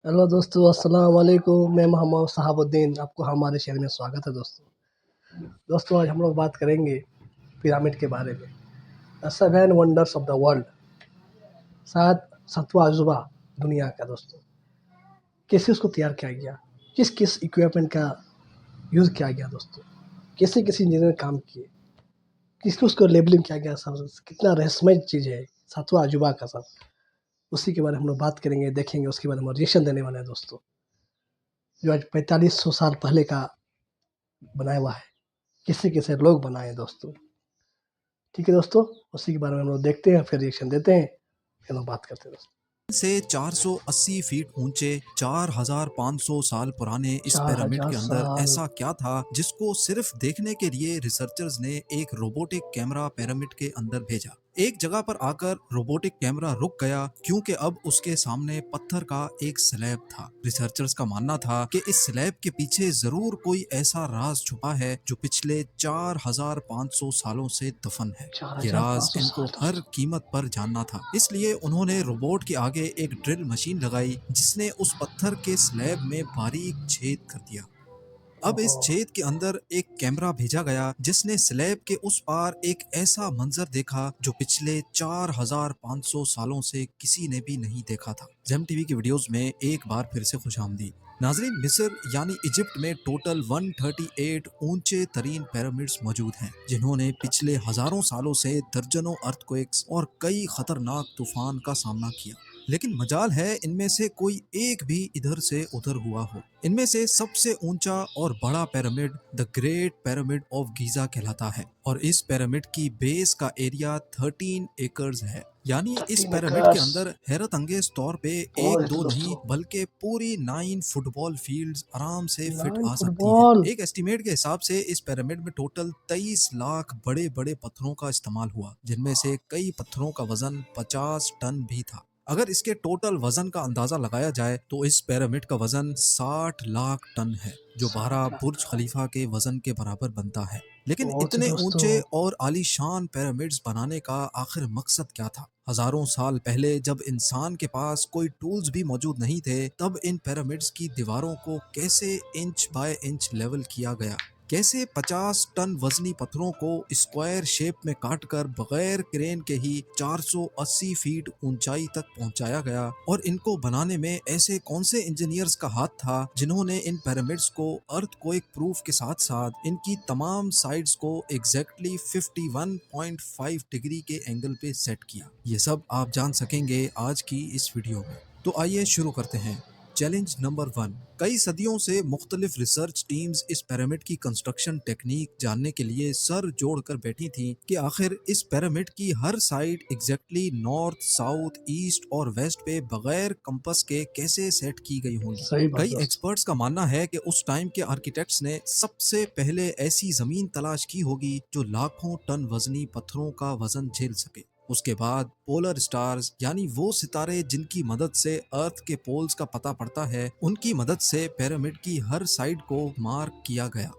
Hello दोस्तों, अस्सलाम वालेकुम। मैं मोहम्मद शहाबुद्दीन, आपको हमारे शहर में स्वागत है दोस्तों, आज हम लोग बात करेंगे पिरामिड के बारे में। The seven wonders of the world, शायद सातवां अजूबा दुनिया का। दोस्तों, कैसे उसको तैयार किया गया, किस किस इक्विपमेंट का यूज़ किया गया दोस्तों, कैसे कैसे इंजीनियर काम किए, किसने उसको लेबलिंग किया गया, सब कितना रहस्यमय चीज़ है सातवां अजूबा का सब। उसी के बारे में हम लोग बात करेंगे, देखेंगे, उसके बारे में रिएक्शन देने वाले हैं दोस्तों, जो आज 4500 साल पहले का बनाया हुआ है। किससे किसे लोग बनाए दोस्तों। ठीक है दोस्तों, उसी के बारे में हम लोग देखते हैं, फिर रिएक्शन देते हैं, फिर हम बात करते हैं दोस्तों। से 480 फीट ऊंचे 4500 साल पुराने इस चार पिरामिड हजार के अंदर साल ऐसा क्या था जिसको सिर्फ देखने के लिए रिसर्चर्स ने एक रोबोटिक कैमरा पिरामिड के अंदर भेजा। एक जगह पर आकर रोबोटिक कैमरा रुक गया क्योंकि अब उसके सामने पत्थर का एक स्लैब था। रिसर्चर्स का मानना था कि इस स्लैब के पीछे जरूर कोई ऐसा राज छुपा है जो पिछले 4500 सालों से दफन है। चार ये हजार राज पाँच सौ इनको साल हर दोस्तों। कीमत पर जानना था, इसलिए उन्होंने रोबोट के आगे एक ड्रिल मशीन लगाई जिसने उस पत्थर के स्लैब में बारीक छेद कर दिया। अब इस ओहो, छेद के अंदर एक कैमरा भेजा गया जिसने स्लैब के उस पार एक ऐसा मंजर देखा जो पिछले 4500 सालों से किसी ने भी नहीं देखा था। जेम टीवी की वीडियोस में एक बार फिर से खुशामदीद। नाजरीन, मिस्र यानी इजिप्ट में टोटल 138 ऊंचे तरीन पिरामिड्स मौजूद हैं जिन्होंने पिछले हजारों सालों से दर्जनों अर्थक्वेक्स और कई खतरनाक तूफान का सामना किया। लेकिन मजाल है इनमें से कोई एक भी इधर से उधर हुआ हो। इनमें से सबसे ऊंचा और बड़ा pyramid the great pyramid of Giza कहलाता है और इस पिरामिड की बेस का एरिया 13 एकर्स है। यानी इस 13 पिरामिड के एकर्स अंदर हैरत अंगेज तौर पे एक बहुत है दो नहीं दोस्तों। बल्कि पूरी 9 फुटबॉल फील्ड्स आराम से फिट नाइन आ सकती हैं। फुटबॉल एक एस्टिमेट के हिसाब से इस पिरामिड में टोटल 23 लाख बड़े बड़े पत्थरों का इस्तेमाल हुआ, जिनमें से कई पत्थरों का वजन 50 टन भी था। अगर इसके टोटल वजन का अंदाजा लगाया जाए तो इस पिरामिड का वजन 60 लाख टन है, जो 12 7 बुर्ज लाख खलीफा के वजन के बराबर बनता है। लेकिन बहुत है इतने दोस्तों। ऊंचे और आलीशान पिरामिड्स बनाने का आखिर मकसद क्या था? हजारों साल पहले जब इंसान के पास कोई टूल्स भी मौजूद नहीं थे, तब इन पिरामिड्स की दीवारों को कैसे इंच बाय इंच लेवल किया गया? कैसे 50 टन वजनी पत्थरों को स्क्वायर शेप में काटकर बगैर क्रेन के ही 480 फीट ऊंचाई तक पहुंचाया गया? और इनको बनाने में ऐसे कौन से इंजीनियर्स का हाथ था जिन्होंने इन पिरामिड्स को अर्थक्वेक प्रूफ के साथ साथ इनकी तमाम साइड्स को एग्जैक्टली 51.5 डिग्री के एंगल पे सेट किया? ये सब आप जान सकेंगे आज की इस वीडियो में। तो आइए शुरू करते हैं। Challenge number 1। कई सदियों से मुख्तलिफ रिसर्च टीम्स इस पिरामिड की कंस्ट्रक्शन टेक्निक जानने के लिए सर जोड़कर बैठी थीं कि आखिर इस पिरामिड की हर side exactly north, south, east और वेस्ट पे बगैर कंपास के कैसे सेट की गई होंगी। सही बात कई दोस्तों। एक्सपर्ट्स का मानना है कि उस टाइम के आर्किटेक्ट्स ने सबसे पहले ऐसी जमीन तलाश की होगी जो लाखों टन वजनी पत्थरों का वजन झेल सके। उसके बाद पोलर स्टार्स यानी वो सितारे जिनकी मदद से अर्थ के पोल्स का पता पड़ता है, उनकी मदद से पिरामिड की हर साइड को मार्क किया गया।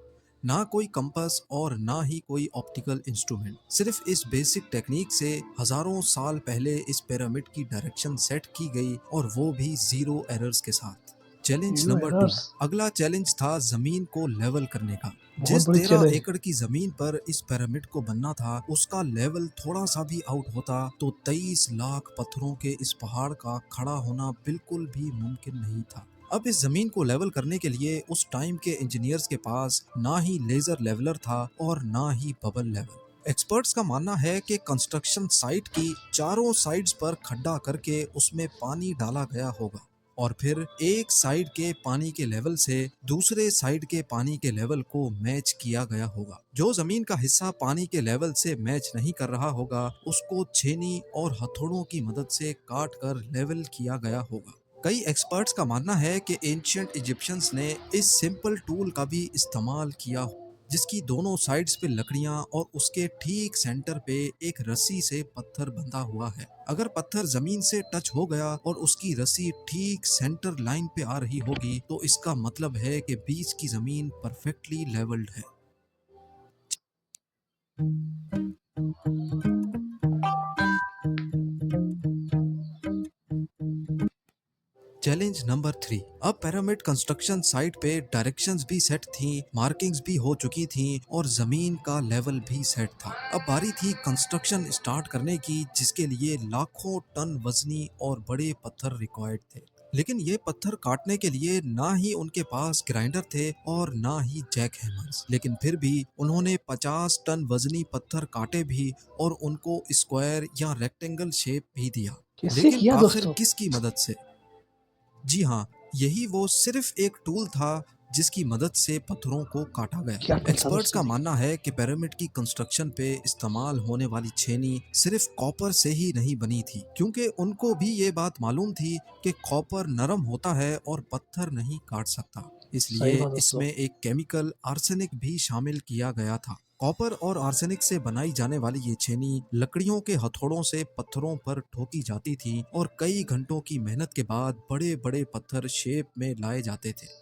ना कोई कंपास और ना ही कोई ऑप्टिकल इंस्ट्रूमेंट, सिर्फ इस बेसिक टेक्निक से हजारों साल पहले इस पिरामिड की डायरेक्शन सेट की गई और वो भी जीरो एरर्स के साथ। Challenge zero number 2। एरर्स, अगला चैलेंज था जमीन को लेवल करने का। बहुत जिस बड़ी 13 चैलेंज। एकड़ की जमीन पर इस पिरामिड को बनना था, उसका लेवल थोड़ा सा भी आउट होता तो 23 लाख पत्थरों के इस पहाड़ का खड़ा होना बिल्कुल भी मुमकिन नहीं था। अब इस जमीन को लेवल करने के लिए उस टाइम के इंजीनियर्स के पास ना ही लेजर लेवलर था और ना ही बबल लेवल। एक्सपर्ट्स का मानना है कि कंस्ट्रक्शन साइट की चारों साइड्स पर खड्डा करके उसमें पानी डाला गया होगा और फिर एक साइड के पानी के लेवल से दूसरे साइड के पानी के लेवल को मैच किया गया होगा। जो जमीन का हिस्सा पानी के लेवल से मैच नहीं कर रहा होगा, उसको छेनी और हथौड़ों की मदद से काट कर लेवल किया गया होगा। कई एक्सपर्ट्स का मानना है कि एंशियंट इजिप्शियंस ने इस सिंपल टूल का भी इस्तेमाल किया, जिसकी दोनों साइड्स पे लकड़ियां और उसके ठीक सेंटर पे एक रस्सी से पत्थर बंधा हुआ है। अगर पत्थर जमीन से टच हो गया और उसकी रस्सी ठीक सेंटर लाइन पे आ रही होगी तो इसका मतलब है कि बीच की जमीन परफेक्टली लेवल्ड है। Challenge number 3। अब पिरामिड कंस्ट्रक्शन साइट पे डायरेक्शंस भी सेट थी, मार्किंग्स भी हो चुकी थी और जमीन का लेवल भी सेट था। अब बारी थी कंस्ट्रक्शन स्टार्ट करने की, जिसके लिए लाखों टन वजनी और बड़े पत्थर रिक्वायर्ड थे। लेकिन ये पत्थर काटने के लिए ना ही उनके पास ग्राइंडर थे और ना ही जैक हैमर्स, लेकिन फिर भी उन्होंने 50 टन वजनी पत्थर काटे भी और उनको स्क्वायर या रेक्टेंगल शेप भी दिया। किससे लेकिन किया आखिर दोस्तों? किसकी मदद से? जी हाँ, यही वो सिर्फ एक टूल था जिसकी मदद से पत्थरों को काटा गया। क्या टूल था एक्सपर्ट्स दोस्तों का जी? मानना है कि पिरामिड की कंस्ट्रक्शन पे इस्तेमाल होने वाली छेनी सिर्फ कॉपर से ही नहीं बनी थी, क्योंकि उनको भी ये बात मालूम थी कि कॉपर नरम होता है और पत्थर नहीं काट सकता। सही इसलिए बात दोस्तों। इसमें एक केमिकल आर्सेनिक भी शामिल किया गया था। कॉपर और आर्सेनिक से बनाई जाने वाली ये छेनी लकड़ियों के हथौड़ों से पत्थरों पर ठोकी जाती थी और कई घंटों की मेहनत के बाद बड़े बड़े पत्थर शेप में लाए जाते थे।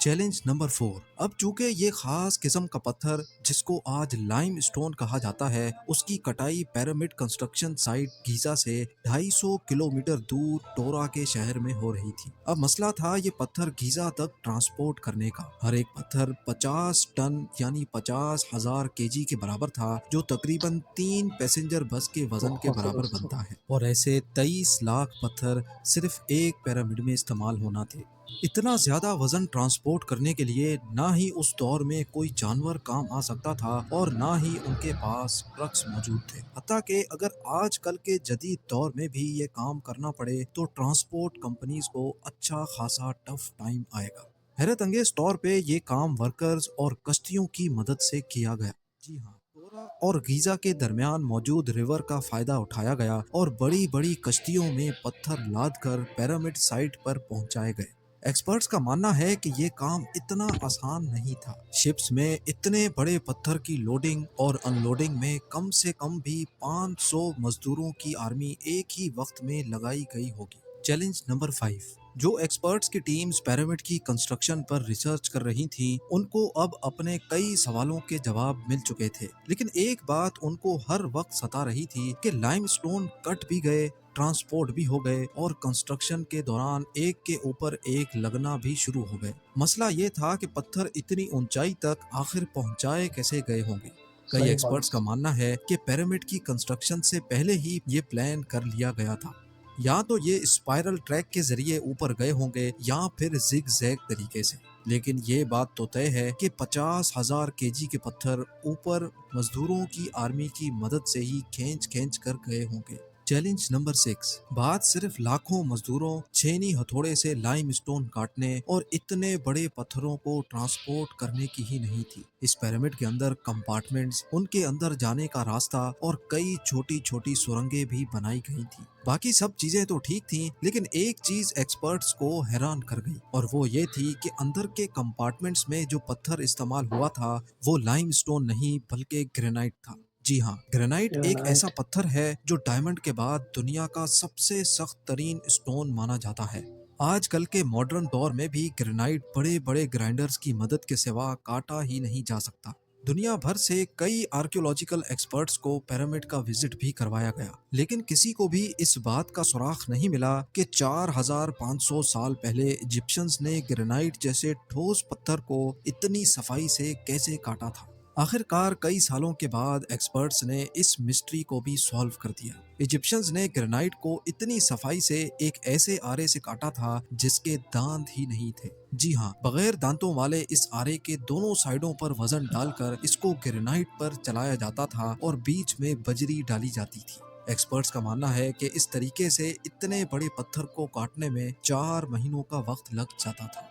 Challenge number 4। अब चूंकि ये खास किस्म का पत्थर जिसको आज लाइम स्टोन कहा जाता है, उसकी कटाई पिरामिड कंस्ट्रक्शन साइट गीजा से 250 किलोमीटर दूर टोरा के शहर में हो रही थी। अब मसला था ये पत्थर गीजा तक ट्रांसपोर्ट करने का। हर एक पत्थर 50 टन यानी 50,000 केजी के बराबर था, जो तकरीबन 3 पैसेंजर बस के वजन के ओहो बराबर दोस्तों। बनता है। और ऐसे 23 लाख पत्थर सिर्फ एक पिरामिड में इस्तेमाल होना थे। इतना ज्यादा वजन ट्रांसपोर्ट करने के लिए ना ही उस दौर में कोई जानवर काम आ सकता था और ना ही उनके पास ट्रक्स मौजूद थे। हत्ता कि अगर आजकल के जदीद दौर में भी ये काम करना पड़े तो ट्रांसपोर्ट कंपनीज को अच्छा खासा टफ टाइम आएगा। हैरत अंगेज तौर पे ये काम वर्कर्स और कश्तियों की मदद से किया गया। जी हाँ, टोरा और गीजा के दरमियान मौजूद रिवर का फायदा उठाया गया और बड़ी बड़ी कश्तियों में पत्थर लाद कर पिरामिड साइट पर पहुंचाए गए। एक्सपर्ट्स का मानना है कि ये काम इतना आसान नहीं था। शिप्स में इतने बड़े पत्थर की लोडिंग और अनलोडिंग में कम से कम भी 500 मजदूरों की आर्मी एक ही वक्त में लगाई गई होगी। Challenge number 5। जो एक्सपर्ट्स की टीम्स पिरामिड की कंस्ट्रक्शन पर रिसर्च कर रही थी, उनको अब अपने कई सवालों के जवाब मिल चुके थे। लेकिन एक बात उनको हर वक्त सता रही थी कि लाइमस्टोन कट भी गए, ट्रांसपोर्ट भी हो गए और कंस्ट्रक्शन के दौरान एक के ऊपर एक लगना भी शुरू हो गए। मसला ये था कि पत्थर इतनी ऊंचाई तक आखिर पहुंचाए कैसे गए होंगे। कई सही बात एक्सपर्ट्स का दोस्तों। मानना है कि पिरामिड की कंस्ट्रक्शन से पहले ही ये प्लान कर लिया गया था। या तो ये स्पाइरल ट्रैक के जरिए ऊपर गए होंगे या फिर जिग जैग तरीके से। लेकिन ये बात तो तय है कि 50,000 केजी के पत्थर ऊपर मजदूरों की आर्मी की मदद से ही खींच खींच कर गए होंगे। Challenge number 6। बात सिर्फ लाखों मजदूरों, छेनी हथौड़े से लाइम स्टोन काटने और इतने बड़े पत्थरों को ट्रांसपोर्ट करने की ही नहीं थी। इस पिरामिड के अंदर कंपार्टमेंट्स, उनके अंदर जाने का रास्ता और कई छोटी छोटी सुरंगें भी बनाई गई थी। बाकी सब चीजें तो ठीक थी, लेकिन एक चीज एक्सपर्ट्स को हैरान कर गई और वो ये थी कि अंदर के कंपार्टमेंट्स में जो पत्थर इस्तेमाल हुआ था वो लाइमस्टोन नहीं बल्कि ग्रेनाइट था। जी हाँ, ग्रेनाइट एक ऐसा ग्रेनाइट। पत्थर है जो डायमंड के बाद दुनिया का सबसे सख्त तरीन स्टोन माना जाता है। आजकल के मॉडर्न दौर में भी ग्रेनाइट बड़े बड़े ग्राइंडर्स की मदद के सिवा काटा ही नहीं जा सकता। दुनिया भर से कई आर्कियोलॉजिकल एक्सपर्ट्स को पिरामिड का विजिट भी करवाया गया, लेकिन किसी को भी इस बात का सुराग नहीं मिला कि 4500 साल पहले इजिप्शियंस ने ग्रेनाइट जैसे ठोस पत्थर को इतनी सफाई से कैसे काटा था। आखिरकार कई सालों के बाद एक्सपर्ट्स ने इस मिस्ट्री को भी सॉल्व कर दिया। इजिप्शियंस ने ग्रेनाइट को इतनी सफाई से एक ऐसे आरे से काटा था जिसके दांत ही नहीं थे। जी हाँ, बगैर दांतों वाले इस आरे के दोनों साइडों पर वजन डालकर इसको ग्रेनाइट पर चलाया जाता था और बीच में बजरी डाली जाती थी। एक्सपर्ट्स का मानना है कि इस तरीके से इतने बड़े पत्थर को काटने में 4 महीनों का वक्त लग जाता था।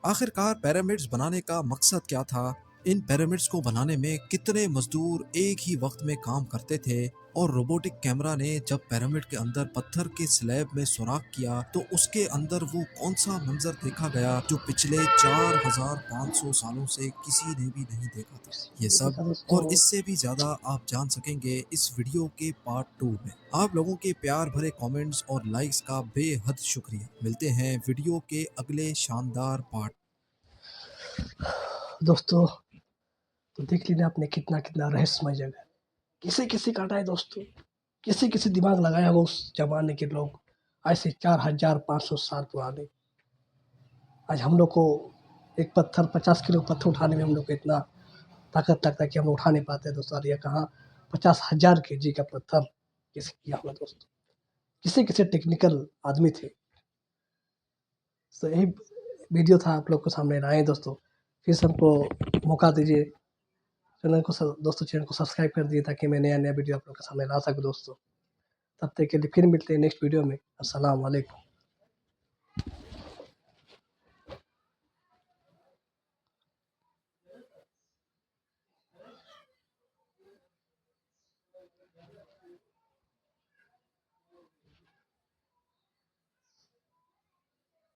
आखिरकार पिरामिड्स बनाने का मकसद क्या था? इन पिरामिड्स को बनाने में कितने मजदूर एक ही वक्त में काम करते थे? और रोबोटिक कैमरा ने जब पिरामिड के अंदर पत्थर के स्लैब में सुराख किया तो उसके अंदर वो कौन सा मंजर देखा गया जो पिछले 4500 सालों से किसी ने भी नहीं देखा था। ये ये सब देखा और दोस्तों। इससे भी ज्यादा आप जान सकेंगे इस वीडियो के पार्ट 2 में। आप लोगों के प्यार भरे कमेंट्स और लाइक्स का बेहद शुक्रिया। मिलते हैं वीडियो के अगले शानदार पार्ट। दोस्तों, तो देख लीजिए आपने कितना कितना रहस्यमय जगह है। किसी किसी काटा है दोस्तों, किसी किसी दिमाग लगाया होगा उस जमाने के लोग, आज से 4500 साल पुराने। आज हम लोग को एक पत्थर 50 किलो पत्थर उठाने में हम लोग को इतना ताकत लगता है कि हम लोग उठा नहीं पाते दोस्तों। और ये कहाँ 50,000 केजी का पत्थर किसी किया होगा दोस्तों, किसी किसी टेक्निकल आदमी थे। तो यही वीडियो था आप लोग को सामने लाए दोस्तों। फिर से हमको मौका दीजिए, दोस्तों चैनल को सब्सक्राइब कर दिए ताकि मैं नया नया वीडियो आप लोग के सामने ला सकूँ दोस्तों। तब तक के लिए फिर मिलते हैं नेक्स्ट वीडियो में। अस्सलाम वालेकुम।